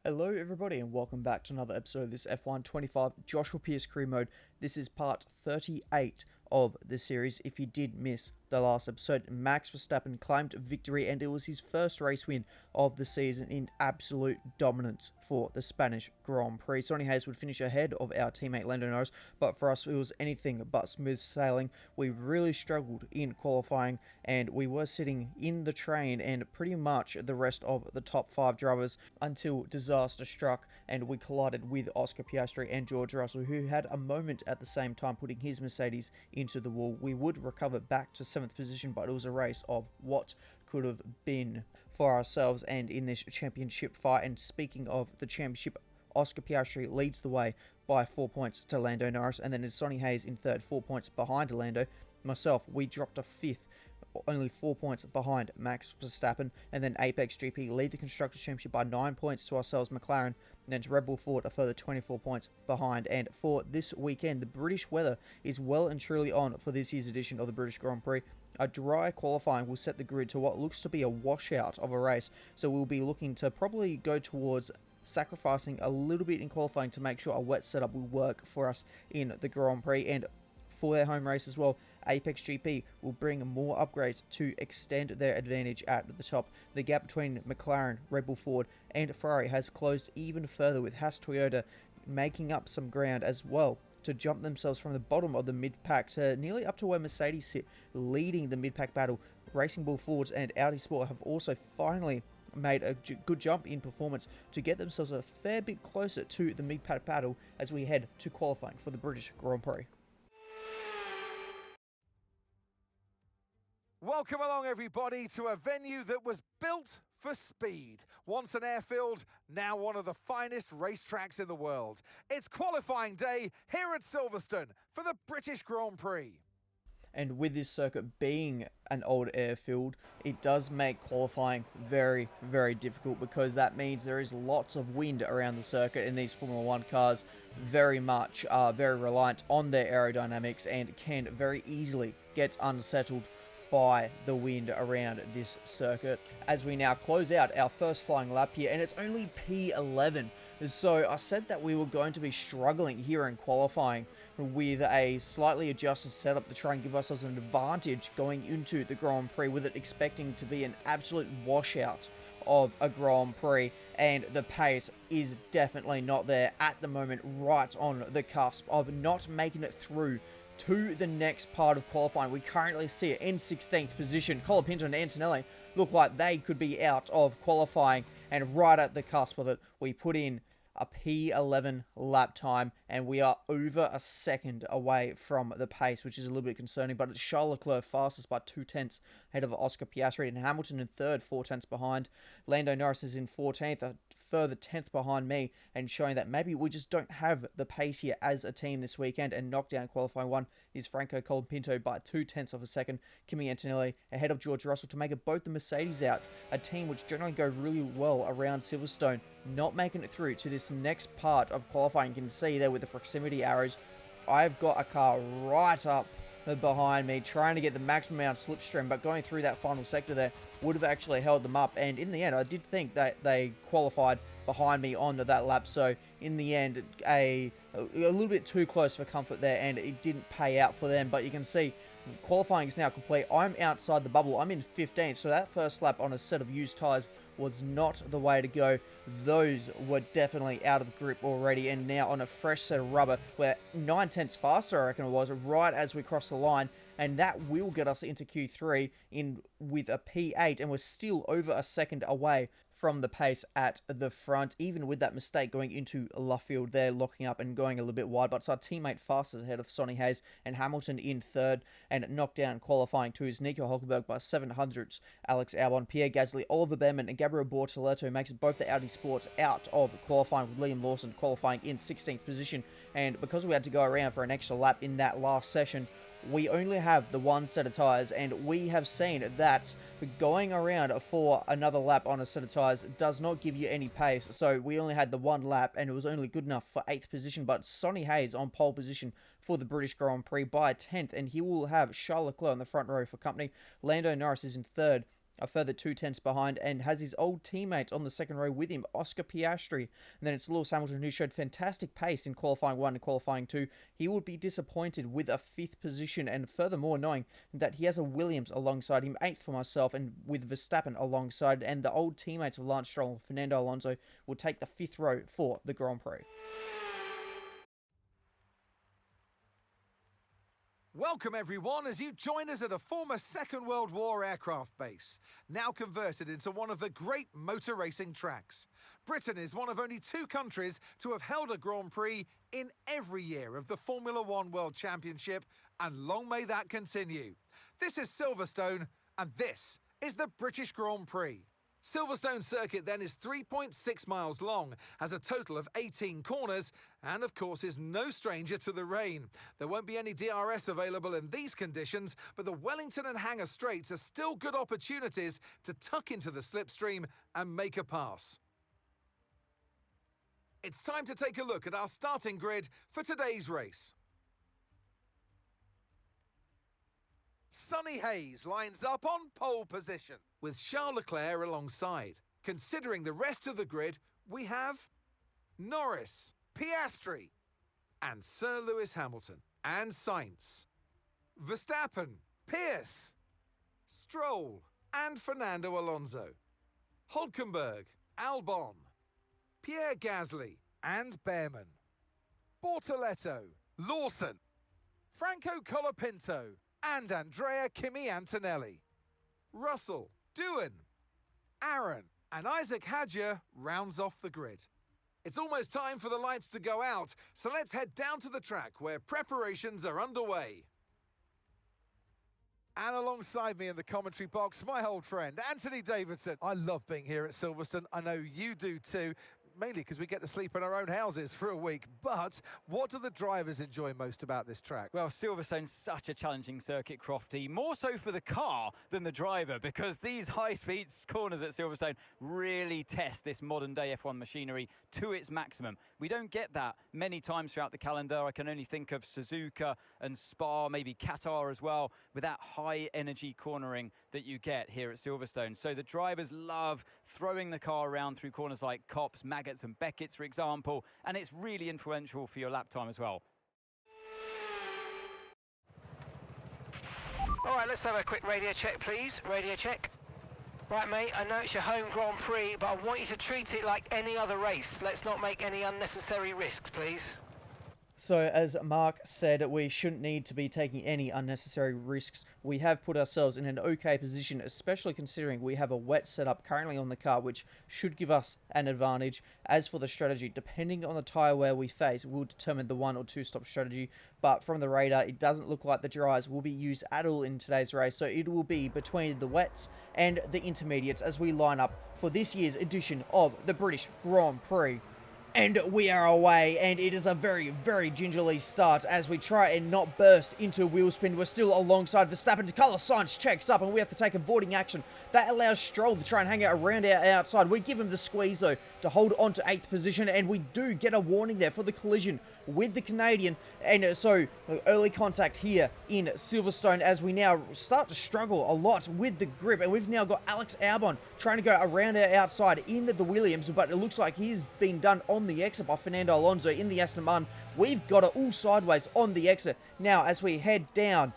Hello everybody and welcome back to another episode of this F1 25 Joshua Pearce career mode. This is part 38 of the series. If you did miss the last episode, Max Verstappen claimed victory and it was his first race win of the season in absolute dominance for the Spanish Grand Prix. Sonny Hayes would finish ahead of our teammate Lando Norris, but for us it was anything but smooth sailing. We really struggled in qualifying and we were sitting in the train and pretty much the rest of the top 5 drivers until disaster struck and we collided with Oscar Piastri and George Russell, who had a moment at the same time putting his Mercedes into the wall. We would recover back to 7th position, but it was a race of what could have been for ourselves and in this championship fight. And speaking of the championship, Oscar Piastri leads the way by 4 points to Lando Norris, and then it's Sonny Hayes in third, 4 points behind Lando. Myself, we dropped to 5th, only 4 points behind Max Verstappen, and then Apex GP lead the Constructors' Championship by 9 points to ourselves, McLaren, and then to Red Bull Ford a further 24 points behind. And for this weekend, the British weather is well and truly on for this year's edition of the British Grand Prix. A dry qualifying will set the grid to what looks to be a washout of a race, so we'll be looking to probably go towards sacrificing a little bit in qualifying to make sure a wet setup will work for us in the Grand Prix. And for their home race as well, Apex GP will bring more upgrades to extend their advantage at the top. The gap between McLaren, Red Bull Ford and Ferrari has closed even further, with Haas Toyota making up some ground as well to jump themselves from the bottom of the mid-pack to nearly up to where Mercedes sit, leading the mid-pack battle. Racing Bull Fords and Audi Sport have also finally made a good jump in performance to get themselves a fair bit closer to the mid-pack battle as we head to qualifying for the British Grand Prix. Welcome along, everybody, to a venue that was built for speed. Once an airfield, now one of the finest racetracks in the world. It's qualifying day here at Silverstone for the British Grand Prix. And with this circuit being an old airfield, it does make qualifying very, very difficult, because that means there is lots of wind around the circuit, and these Formula 1 cars very much are very reliant on their aerodynamics and can very easily get unsettled by the wind around this circuit. As we now close out our first flying lap here, and it's only P11. So I said that we were going to be struggling here in qualifying with a slightly adjusted setup to try and give ourselves an advantage going into the Grand Prix, with it expecting to be an absolute washout of a Grand Prix, and the pace is definitely not there at the moment, right on the cusp of not making it through to the next part of qualifying. We currently see it in 16th position. Colapinto and Antonelli look like they could be out of qualifying, and right at the cusp of it, we put in a P11 lap time, and we are over a second away from the pace, which is a little bit concerning. But it's Charles Leclerc fastest by 2 tenths ahead of Oscar Piastri, and Hamilton in third, 4 tenths behind. Lando Norris is in 14th, a further 10th behind me, and showing that maybe we just don't have the pace here as a team this weekend. And knockdown qualifying 1 is Franco Colapinto by 2 tenths of a second. Kimi Antonelli ahead of George Russell to make it both the Mercedes out, a team which generally go really well around Silverstone, not making it through to this next part of qualifying. You can see there with the proximity arrows, I've got a car right up behind me trying to get the maximum amount of slipstream, but going through that final sector there would have actually held them up. And in the end, I did think that they qualified behind me on that lap, so in the end a little bit too close for comfort there, and it didn't pay out for them. But you can see qualifying is now complete. I'm outside the bubble. I'm in 15th, so that first lap on a set of used tyres was not the way to go. Those were definitely out of grip already, and now on a fresh set of rubber, we're 9 tenths faster, I reckon it was, right as we cross the line, and that will get us into Q3 in with a P8, and we're still over a second away from the pace at the front, even with that mistake going into Luffield there, locking up and going a little bit wide. But it's our teammate fastest ahead of Sonny Hayes, and Hamilton in third, and knockdown qualifying to his Nico Hulkenberg by 700ths, Alex Albon, Pierre Gasly, Oliver Behrman, and Gabriel Bortoleto makes both the Audi Sports out of qualifying, with Liam Lawson qualifying in 16th position. And because we had to go around for an extra lap in that last session, we only have the one set of tyres, and we have seen that going around for another lap on a set of tyres does not give you any pace. So we only had the one lap, and it was only good enough for 8th position. But Sonny Hayes on pole position for the British Grand Prix by 10th, and he will have Charles Leclerc in the front row for company. Lando Norris is in third, a further 2 tenths behind, and has his old teammates on the second row with him, Oscar Piastri. And then it's Lewis Hamilton, who showed fantastic pace in qualifying 1 and qualifying 2. He would be disappointed with a 5th position, and furthermore knowing that he has a Williams alongside him, 8th for myself, and with Verstappen alongside, and the old teammates of Lance Stroll and Fernando Alonso will take the 5th row for the Grand Prix. Welcome everyone as you join us at a former Second World War aircraft base, now converted into one of the great motor racing tracks. Britain is one of only 2 countries to have held a Grand Prix in every year of the Formula One World Championship, and long may that continue. This is Silverstone, and this is the British Grand Prix. Silverstone circuit then is 3.6 miles long, has a total of 18 corners, and of course is no stranger to the rain. There won't be any DRS available in these conditions, but the Wellington and Hangar straights are still good opportunities to tuck into the slipstream and make a pass. It's time to take a look at our starting grid for today's race. Sonny Hayes lines up on pole position, with Charles Leclerc alongside. Considering the rest of the grid, we have Norris, Piastri, and Sir Lewis Hamilton, and Sainz, Verstappen, Pearce, Stroll, and Fernando Alonso, Hülkenberg, Albon, Pierre Gasly, and Behrman, Bortoletto, Lawson, Franco Colapinto, and Andrea Kimi Antonelli. Russell, Doohan, Aaron, and Isaac Hadjar rounds off the grid. It's almost time for the lights to go out, so let's head down to the track where preparations are underway. And alongside me in the commentary box, my old friend, Anthony Davidson. I love being here at Silverstone. I know you do too. Mainly because we get to sleep in our own houses for a week. But what do the drivers enjoy most about this track? Well, Silverstone's such a challenging circuit, Crofty, more so for the car than the driver, because these high-speed corners at Silverstone really test this modern-day F1 machinery to its maximum. We don't get that many times throughout the calendar. I can only think of Suzuka and Spa, maybe Qatar as well, with that high-energy cornering that you get here at Silverstone. So the drivers love throwing the car around through corners like Copse, Maggots and Beckett's, for example, and it's really influential for your lap time as well. All right, let's have a quick radio check, please. Radio check. Right, mate, I know it's your home Grand Prix, but I want you to treat it like any other race. Let's not make any unnecessary risks, please. So, as Mark said, we shouldn't need to be taking any unnecessary risks. We have put ourselves in an okay position, especially considering we have a wet setup currently on the car, which should give us an advantage. As for the strategy, depending on the tyre wear we face, will determine the 1 or 2 stop strategy. But from the radar, it doesn't look like the dries will be used at all in today's race. So it will be between the wets and the intermediates as we line up for this year's edition of the British Grand Prix. And we are away, and it is a very, very gingerly start as we try and not burst into wheel spin. We're still alongside Verstappen. Carlos Sainz checks up, and we have to take avoiding action. That allows Stroll to try and hang out around our outside. We give him the squeeze, though, to hold on to 8th position, and we do get a warning there for the collision with the Canadian. And so, early contact here in Silverstone as we now start to struggle a lot with the grip. And we've now got Alex Albon trying to go around our outside in the Williams, but it looks like he's been done on the exit by Fernando Alonso in the Aston Martin. We've got it all sideways on the exit. Now, as we head down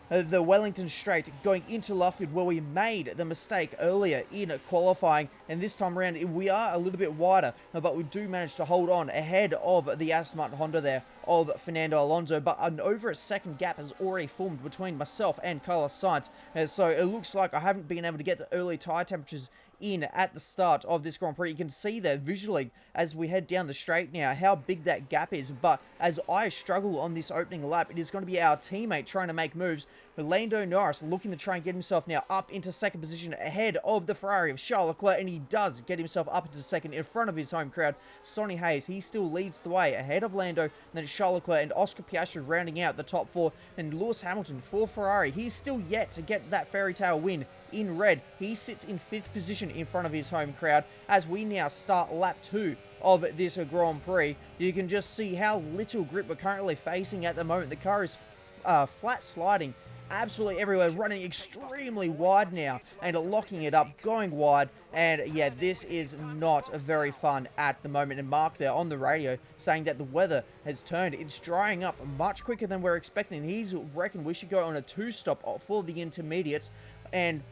the Wellington Straight going into Luffield, where we made the mistake earlier in qualifying, and this time around we are a little bit wider, but we do manage to hold on ahead of the Aston Martin Honda there of Fernando Alonso, but over a second gap has already formed between myself and Carlos Sainz, so it looks like I haven't been able to get the early tyre temperatures in at the start of this Grand Prix. You can see there visually as we head down the straight now how big that gap is, but as I struggle on this opening lap, it is going to be our teammate trying to make moves. Lando Norris looking to try and get himself now up into second position ahead of the Ferrari of Charles Leclerc, and he does get himself up into second in front of his home crowd. Sonny Hayes, he still leads the way ahead of Lando, and then Charles Leclerc and Oscar Piastri rounding out the top 4, and Lewis Hamilton for Ferrari. He's still yet to get that fairy tale win in red. He sits in 5th position in front of his home crowd as we now start lap 2 of this Grand Prix. You can just see how little grip we're currently facing at the moment. The car is flat sliding absolutely everywhere, running extremely wide now and locking it up, going wide. And yeah, this is not very fun at the moment. And Mark there on the radio saying that the weather has turned. It's drying up much quicker than we're expecting. He's reckon we should go on a 2-stop for the intermediates. And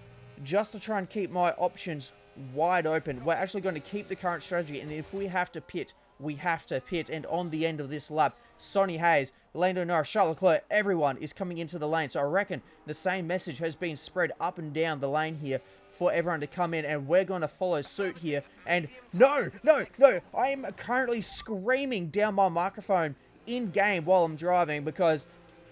just to try and keep my options wide open, we're actually going to keep the current strategy. And if we have to pit, we have to pit. And on the end of this lap, Sonny Hayes, Lando Norris, Charles Leclerc, everyone is coming into the lane. So I reckon the same message has been spread up and down the lane here for everyone to come in, and we're going to follow suit here. And no, I am currently screaming down my microphone in game while I'm driving because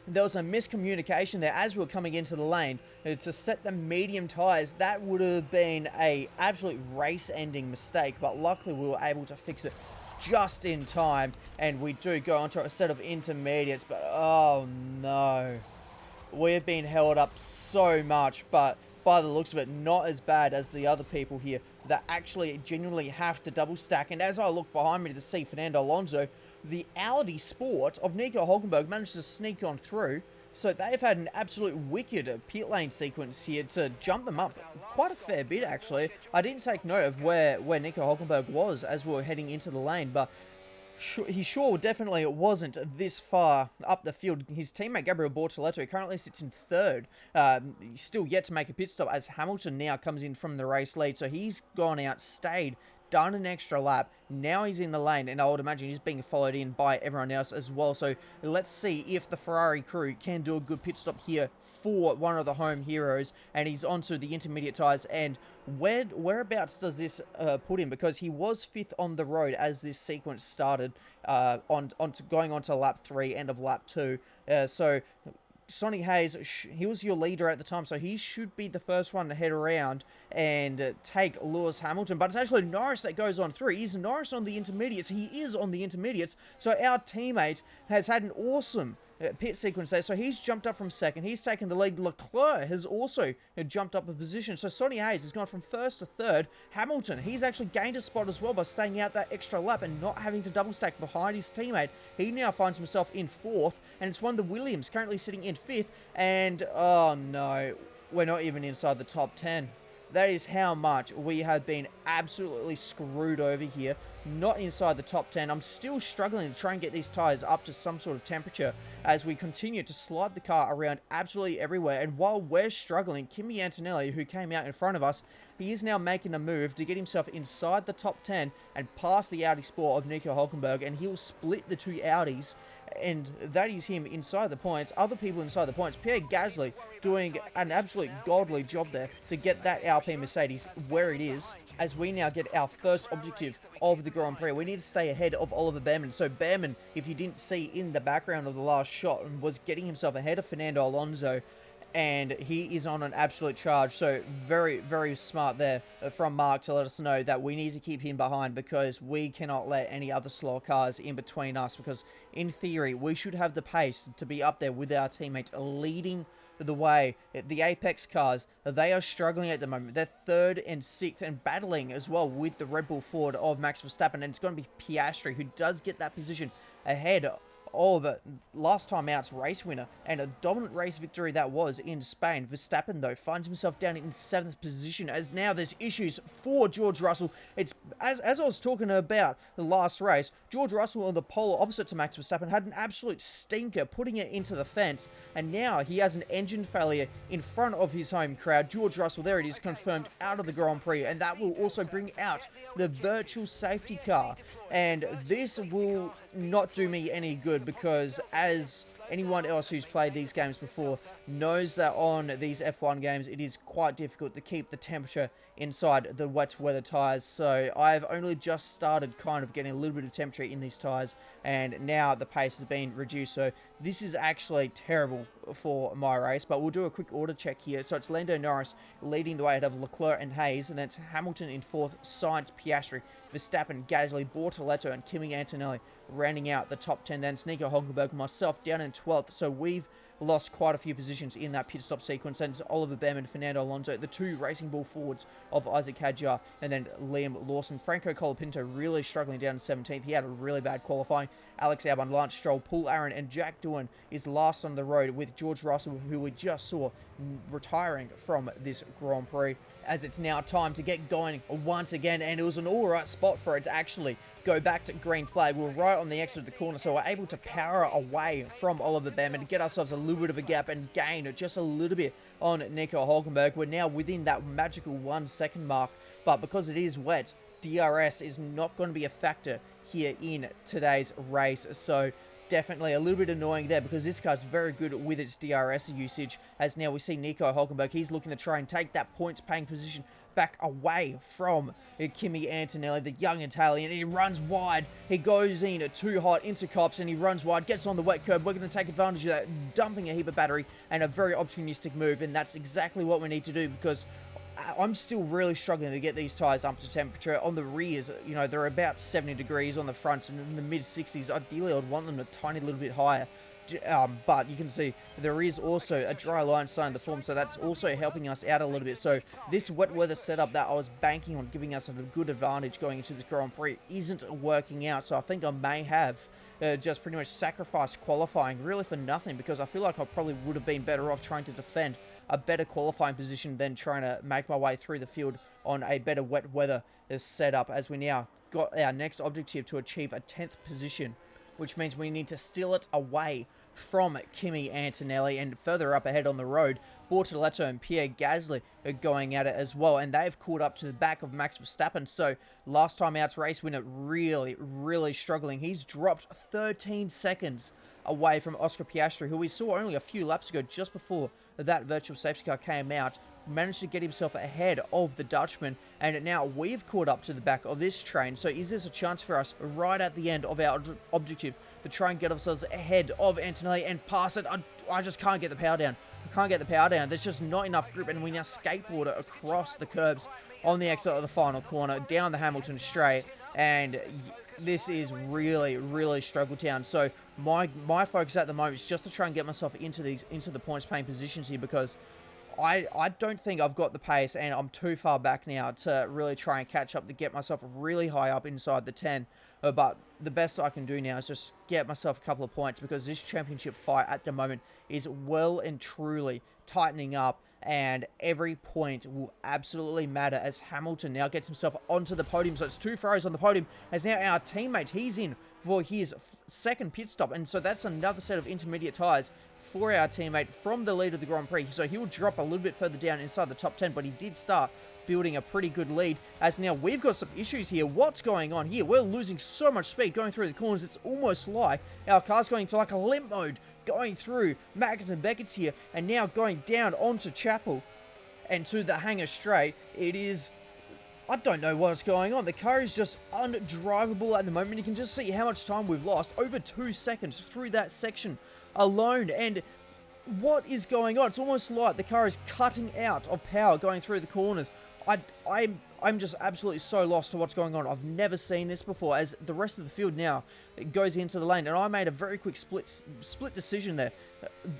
there was a miscommunication there as we were coming into the lane to set the medium tires. That would have been a absolute race-ending mistake, but luckily we were able to fix it just in time, and we do go onto a set of intermediates. But oh no, we've been held up so much, but by the looks of it, not as bad as the other people here that actually genuinely have to double stack. And as I look behind me to see Fernando Alonso, the Audi Sport of Nico Hulkenberg managed to sneak on through. So they've had an absolute wicked pit lane sequence here to jump them up quite a fair bit, actually. I didn't take note of where Nico Hulkenberg was as we were heading into the lane, but he sure definitely wasn't this far up the field. His teammate Gabriel Bortoleto currently sits in third. He's still yet to make a pit stop as Hamilton now comes in from the race lead. So he's gone out, stayed, done an extra lap. Now he's in the lane, and I would imagine he's being followed in by everyone else as well. So let's see if the Ferrari crew can do a good pit stop here for one of the home heroes. And he's onto the intermediate tyres. And whereabouts does this put him? Because he was 5th on the road as this sequence started going on to lap 3, end of lap 2. So Sonny Hayes, he was your leader at the time, so he should be the first one to head around and take Lewis Hamilton. But it's actually Norris that goes on through. Is Norris on the intermediates? He is on the intermediates. So our teammate has had an awesome pit sequence there. So he's jumped up from 2nd. He's taken the lead. Leclerc has also jumped up a position. So Sonny Hayes has gone from 1st to 3rd. Hamilton, he's actually gained a spot as well by staying out that extra lap and not having to double stack behind his teammate. He now finds himself in 4th. And it's one of the Williams currently sitting in 5th. And, oh no, we're not even inside the top 10. That is how much we have been absolutely screwed over here. Not inside the top 10. I'm still struggling to try and get these tyres up to some sort of temperature as we continue to slide the car around absolutely everywhere. And while we're struggling, Kimi Antonelli, who came out in front of us, he is now making a move to get himself inside the top 10 and past the Audi Sport of Nico Hulkenberg, and he'll split the two Audis. And that is him inside the points. Other people inside the points. Pierre Gasly doing an absolute godly job there to get that Alpine Mercedes where it is. As we now get our first objective of the Grand Prix, we need to stay ahead of Oliver Behrman. So Behrman, if you didn't see in the background of the last shot, was getting himself ahead of Fernando Alonso. And he is on an absolute charge. So very, very smart there from Mark to let us know that we need to keep him behind because we cannot let any other slow cars in between us. Because in theory, we should have the pace to be up there with our teammates leading the way. The Apex cars, they are struggling at the moment. They're 3rd and 6th and battling as well with the Red Bull Ford of Max Verstappen. And it's going to be Piastri who does get that position ahead of last time out's race winner and a dominant race victory that was in Spain. Verstappen, though, finds himself down in 7th position as now there's issues for George Russell. It's as I was talking about the last race, George Russell on the polar opposite to Max Verstappen had an absolute stinker putting it into the fence, and now he has an engine failure in front of his home crowd. George Russell, there it is, confirmed out of the Grand Prix, and that will also bring out the virtual safety car. And this will not do me any good because as anyone else who's played these games before knows that on these F1 games, it is quite difficult to keep the temperature inside the wet weather tyres. So I've only just started kind of getting a little bit of temperature in these tyres, and now the pace has been reduced. So this is actually terrible for my race, but we'll do a quick order check here. So it's Lando Norris leading the way ahead of Leclerc and Hayes, and then it's Hamilton in 4th, Sainz, Piastri, Verstappen, Gasly, Bortoleto, and Kimi Antonelli rounding out the top 10. Then it's Nico Hulkenberg, myself down in 12th. So we've lost quite a few positions in that pit stop sequence, and it's Oliver Behm and Fernando Alonso, the two racing ball forwards of Isaac Hadjar, and then Liam Lawson. Franco Colapinto really struggling down in 17th. He had a really bad qualifying. Alex Albon, Lance Stroll, Paul Aaron, and Jack Doohan is last on the road, with George Russell, who we just saw retiring from this Grand Prix, as it's now time to get going once again. And it was an alright spot for it to actually go back to green flag. We're right on the exit of the corner, so we're able to power away from Oliver Behm and get ourselves a little bit of a gap and gain just a little bit on Nico Hülkenberg. We're now within that magical 1 second mark, but because it is wet, DRS is not going to be a factor here in today's race. So definitely a little bit annoying there, because this car's very good with its DRS usage, as now we see Nico Hülkenberg. He's looking to try and take that points paying position back away from Kimi Antonelli, the young Italian. He runs wide, he goes in too hot into cops, and he runs wide, gets on the wet curb. We're going to take advantage of that, dumping a heap of battery, and a very opportunistic move, and that's exactly what we need to do, because I'm still really struggling to get these tyres up to temperature. On the rears, you know, they're about 70 degrees on the fronts, and in the mid-60s. Ideally, I'd want them a tiny little bit higher. But you can see there is also a dry line starting to form, so that's also helping us out a little bit. So this wet weather setup that I was banking on giving us a good advantage going into this Grand Prix isn't working out. So I think I may have just pretty much sacrificed qualifying really for nothing, because I feel like I probably would have been better off trying to defend a better qualifying position than trying to make my way through the field on a better wet weather setup, as we now got our next objective to achieve a 10th position, which means we need to steal it away from Kimi Antonelli. And further up ahead on the road, Bortoleto and Pierre Gasly are going at it as well, and they've caught up to the back of Max Verstappen. So last time out's race winner really struggling. He's dropped 13 seconds away from Oscar Piastri, who we saw only a few laps ago, just before that virtual safety car came out. Managed to get himself ahead of the Dutchman, and now we've caught up to the back of this train. So is this a chance for us right at the end of our objective to try and get ourselves ahead of Antonelli and pass it? I just can't get the power down. I can't get the power down. There's just not enough grip, and we now skateboard it across the curbs on the exit of the final corner, down the Hamilton straight, and this is really struggle town. So my focus at the moment is just to try and get myself into the points paying positions here, because I don't think I've got the pace, and I'm too far back now to really try and catch up to get myself really high up inside the 10. But the best I can do now is just get myself a couple of points, because this championship fight at the moment is well and truly tightening up, and every point will absolutely matter as Hamilton now gets himself onto the podium. So it's two Ferraris on the podium, as now our teammate, he's in for his second pit stop, and so that's another set of intermediate tyres for our teammate from the lead of the Grand Prix. So he will drop a little bit further down inside the top 10, but he did start building a pretty good lead, as now we've got some issues here. What's going on here? We're losing so much speed going through the corners. It's almost like our car's going into like a limp mode, going through Maggotts and Beckett's here, and now going down onto Chapel and to the hangar straight. It is, I don't know what's going on. The car is just undrivable at the moment. You can just see how much time we've lost, over 2 seconds through that section alone. And what is going on? It's almost like the car is cutting out of power going through the corners. I'm just absolutely so lost to what's going on. I've never seen this before, as the rest of the field now goes into the lane, and I made a very quick split decision there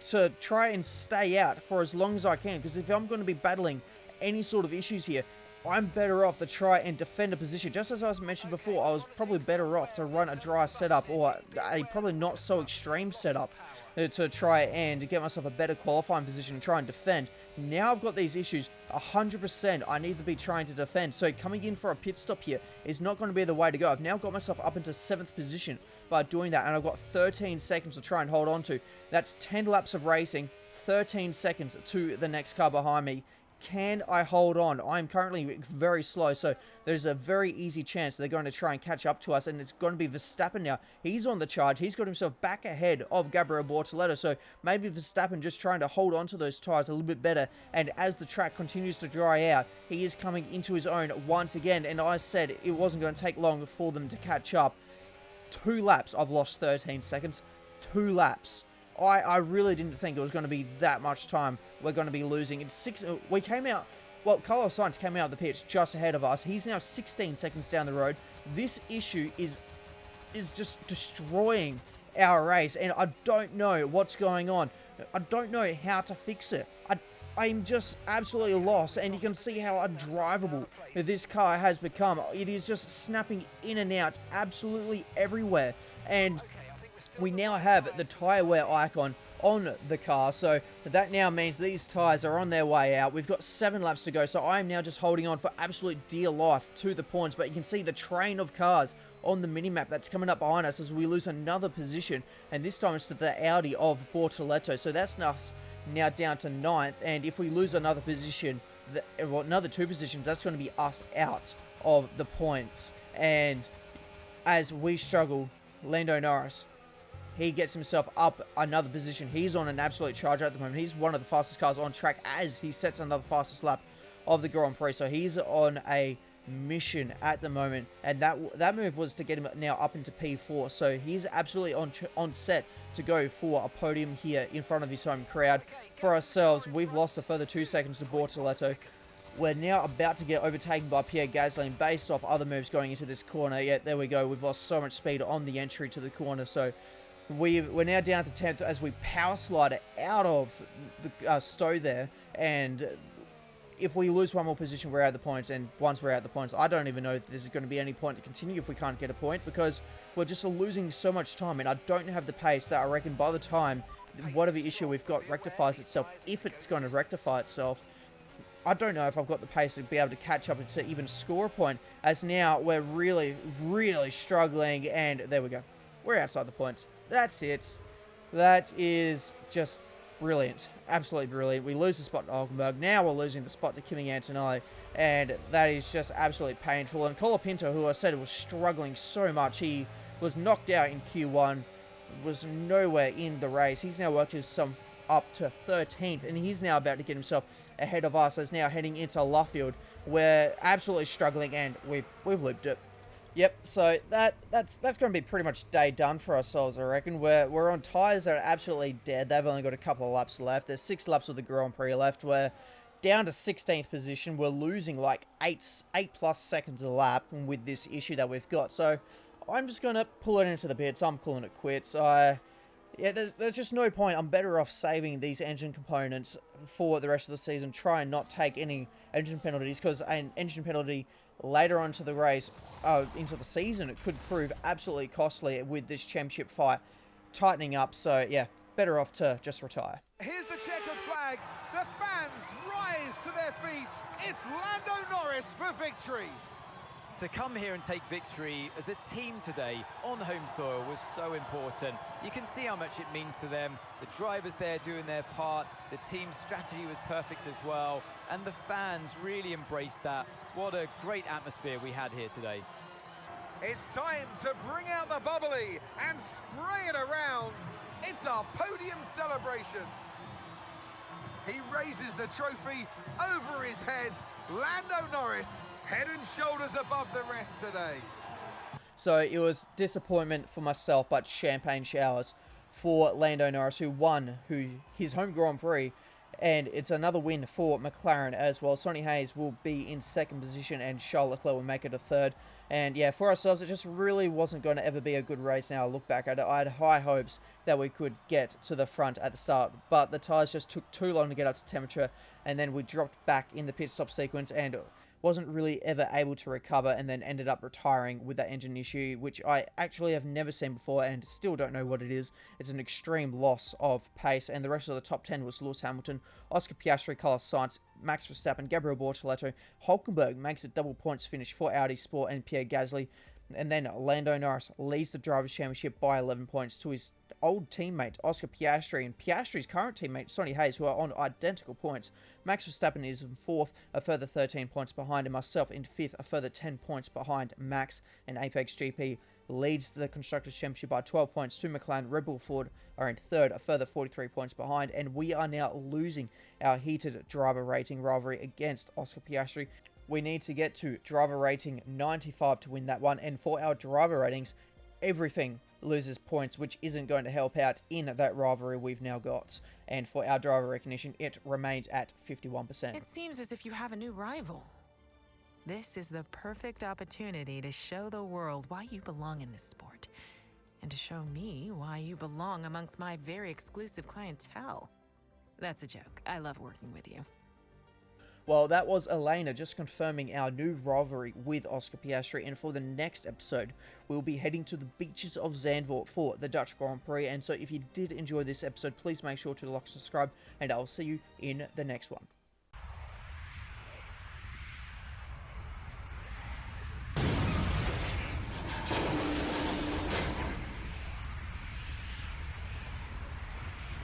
to try and stay out for as long as I can, because if I'm going to be battling any sort of issues here, I'm better off to try and defend a position. Just as I was mentioned before, I was probably better off to run a dry setup, or a probably not so extreme setup, to try and get myself a better qualifying position and try and defend. Now I've got these issues, 100% I need to be trying to defend. So coming in for a pit stop here is not going to be the way to go. I've now got myself up into 7th position by doing that, and I've got 13 seconds to try and hold on to. That's 10 laps of racing, 13 seconds to the next car behind me. Can I hold on? I'm currently very slow, so there's a very easy chance they're going to try and catch up to us, and it's going to be Verstappen now. He's on the charge. He's got himself back ahead of Gabriel Bortoleto, so maybe Verstappen just trying to hold on to those tyres a little bit better, and as the track continues to dry out, he is coming into his own once again, and I said it wasn't going to take long for them to catch up. 2 laps, I've lost 13 seconds. 2 laps. I really didn't think it was going to be that much time we're going to be losing. It's 6. We came out, well, Carlos Sainz came out of the pits just ahead of us. He's now 16 seconds down the road. This issue is just destroying our race, and I don't know what's going on. I don't know how to fix it. I'm just absolutely lost, and you can see how undrivable this car has become. It is just snapping in and out absolutely everywhere, and we now have the tyre wear icon on the car, so that now means these tyres are on their way out. We've got 7 laps to go, so I am now just holding on for absolute dear life to the points, but you can see the train of cars on the minimap that's coming up behind us as we lose another position, and this time it's to the Audi of Bortoleto, so that's us now down to 9th, and if we lose another position, well, another 2 positions, that's going to be us out of the points. And as we struggle, Lando Norris, he gets himself up another position. He's on an absolute charger at the moment. He's one of the fastest cars on track as he sets another fastest lap of the Grand Prix. So he's on a mission at the moment, and that move was to get him now up into P4. So he's absolutely on set to go for a podium here in front of his home crowd. For ourselves, we've lost a further 2 seconds to Bortoleto. We're now about to get overtaken by Pierre Gasly based off other moves going into this corner. Yeah, there we go. We've lost so much speed on the entry to the corner. So we're now down to 10th as we power slide out of the Stowe there. And if we lose one more position, we're out of the points. And once we're out of the points, I don't even know if there's going to be any point to continue if we can't get a point, because we're just losing so much time. And I don't have the pace that I reckon by the time whatever issue we've got rectifies itself, if it's going to rectify itself, I don't know if I've got the pace to be able to catch up and to even score a point, as now we're really, really struggling. And there we go. We're outside the points. That's it. That is just brilliant. Absolutely brilliant. We lose the spot to Hulkenberg. Now we're losing the spot to Kimi Antonelli. And that is just absolutely painful. And Colapinto, who I said was struggling so much, he was knocked out in Q1, was nowhere in the race. He's now worked himself up to 13th, and he's now about to get himself ahead of us as now heading into Luffield. We're absolutely struggling, and we've looped it. Yep, so that's going to be pretty much day done for ourselves, I reckon. We're on tyres that are absolutely dead. They've only got a couple of laps left. There's 6 laps of the Grand Prix left. We're down to 16th position. We're losing like 8 plus seconds a lap with this issue that we've got. So I'm just going to pull it into the pits. I'm calling it quits. Yeah, there's just no point. I'm better off saving these engine components for the rest of the season. Try and not take any engine penalties, because an engine penalty later on to the race, into the season, it could prove absolutely costly with this championship fight tightening up. So yeah, better off to just retire. Here's the checkered flag. The fans rise to their feet. It's Lando Norris for victory. To come here and take victory as a team today on home soil was so important. You can see how much it means to them. The drivers there doing their part. The team's strategy was perfect as well. And the fans really embraced that. What a great atmosphere we had here today. It's time to bring out the bubbly and spray it around. It's our podium celebrations. He raises the trophy over his head. Lando Norris, head and shoulders above the rest today. So it was disappointment for myself, but champagne showers for Lando Norris, who won his home Grand Prix. And it's another win for McLaren as well. Sonny Hayes will be in 2nd position, and Charles Leclerc will make it a 3rd. And yeah, for ourselves, it just really wasn't going to ever be a good race. Now I look back at it, I had high hopes that we could get to the front at the start, but the tyres just took too long to get up to temperature, and then we dropped back in the pit stop sequence and wasn't really ever able to recover, and then ended up retiring with that engine issue, which I actually have never seen before and still don't know what it is. It's an extreme loss of pace, and the rest of the top 10 was Lewis Hamilton, Oscar Piastri, Carlos Sainz, Max Verstappen, Gabriel Bortoleto. Hulkenberg makes a double points finish for Audi Sport and Pierre Gasly. And then Lando Norris leads the Drivers' Championship by 11 points to his old teammate, Oscar Piastri, and Piastri's current teammate, Sonny Hayes, who are on identical points. Max Verstappen is in 4th, a further 13 points behind, and myself in 5th, a further 10 points behind Max. And Apex GP leads the Constructors' Championship by 12 points to McLaren. Red Bull Ford are in 3rd, a further 43 points behind, and we are now losing our heated driver rating rivalry against Oscar Piastri. We need to get to driver rating 95 to win that one, and for our driver ratings, everything loses points, which isn't going to help out in that rivalry we've now got. And for our driver recognition, it remains at 51%. It seems as if you have a new rival. This is the perfect opportunity to show the world why you belong in this sport and to show me why you belong amongst my very exclusive clientele. That's a joke. I love working with you. Well, that was Elena just confirming our new rivalry with Oscar Piastri, and for the next episode, we'll be heading to the beaches of Zandvoort for the Dutch Grand Prix. And so if you did enjoy this episode, please make sure to like and subscribe, and I'll see you in the next one.